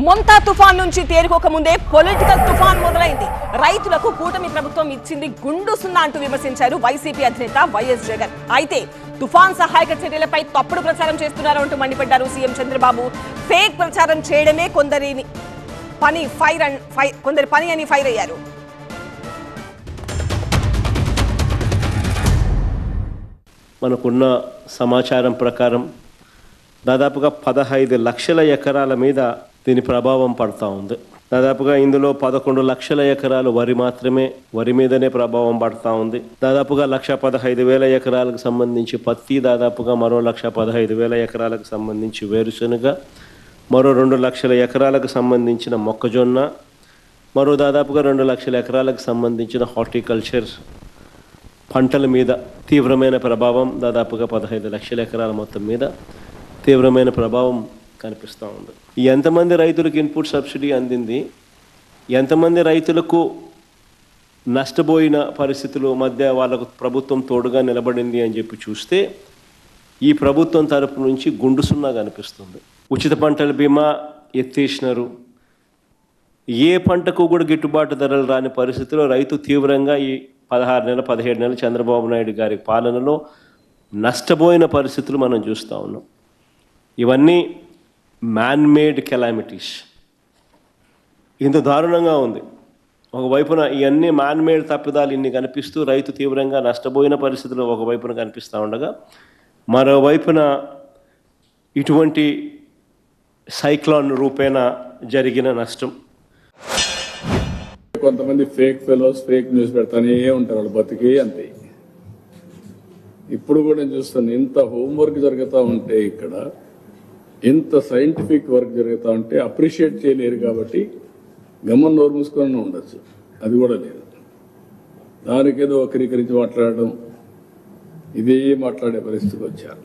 మొంతా తుఫాన్ నుంచి తేరుకోక ముందే పొలిటికల్ తుఫాన్ మొదలైంది. రైతులకు కూటమి ప్రభుత్వం ఇచ్చింది గుండు సున్నా అంటూ విమర్శించారు వైసీపీ అధినేత వైఎస్ జగన్. అయితే తుఫాన్ సహాయక చర్యలపై తప్పుడు ప్రచారం చేస్తున్నారు అంటూ మండిపడ్డారు సీఎం చంద్రబాబు. ఫేక్ ప్రచారం చేయడమే కొందరి పని అని ఫైర్ అయ్యారు. మనకున్న సమాచారం ప్రకారం దాదాపుగా 15 లక్షల ఎకరాల మీద దీని ప్రభావం పడుతూ ఉంది. దాదాపుగా ఇందులో 11 లక్షల ఎకరాలు వరి మీదనే ప్రభావం పడుతూ ఉంది. దాదాపుగా 1,15,000 ఎకరాలకు సంబంధించి పత్తి, దాదాపుగా మరో 1,15,000 ఎకరాలకు సంబంధించి వేరుశనగ, మరో 2 లక్షల ఎకరాలకు సంబంధించిన మొక్కజొన్న, మరో దాదాపుగా 2 లక్షల ఎకరాలకు సంబంధించిన హార్టికల్చర్ పంటల మీద తీవ్రమైన ప్రభావం, దాదాపుగా 15 లక్షల ఎకరాల మొత్తం మీద తీవ్రమైన ప్రభావం కనిపిస్తూ ఉంది. ఎంతమంది రైతులకు ఇన్పుట్ సబ్సిడీ అందింది, ఎంతమంది రైతులకు నష్టపోయిన పరిస్థితుల మధ్య వాళ్ళకు ప్రభుత్వం తోడుగా నిలబడింది అని చెప్పి చూస్తే ఈ ప్రభుత్వం తరపు నుంచి గుండు సున్నా కనిపిస్తుంది. ఉచిత పంటల బీమా ఎత్తేసినారు. ఏ పంటకు కూడా గిట్టుబాటు ధరలు రాని పరిస్థితిలో రైతు తీవ్రంగా ఈ 16 నెలలు 17 నెలలు చంద్రబాబు నాయుడు గారి పాలనలో నష్టపోయిన పరిస్థితులు మనం చూస్తూ ఉన్నాం. ఇవన్నీ మ్యాన్మేడ్ కెలామిటీస్. ఇంత దారుణంగా ఉంది. ఒకవైపున ఇవన్నీ మ్యాన్మేడ్ తప్పిదాలు ఇన్ని కనిపిస్తూ రైతు తీవ్రంగా నష్టపోయిన పరిస్థితులు ఒకవైపున కనిపిస్తూ ఉండగా, మరోవైపున ఇటువంటి సైక్లాన్ రూపేణ జరిగిన నష్టం. కొంతమంది ఫేక్ ఫెలోస్ ఫేక్ న్యూస్ పెడతానే ఉంటారు, వాళ్ళు బతికే అంతే. ఇప్పుడు కూడా నేను చూస్తాను, ఇంత హోంవర్క్ జరుగుతూ ఉంటే, ఇక్కడ ఇంత సైంటిఫిక్ వర్క్ జరుగుతూ ఉంటే అప్రిషియేట్ చేయలేరు కాబట్టి గమ్మన్ నోరు మూసుకొని ఉండొచ్చు. అది కూడా లేదు. దానికేదో వక్రీకరించి మాట్లాడడం, ఇదే మాట్లాడే పరిస్థితికి వచ్చారు.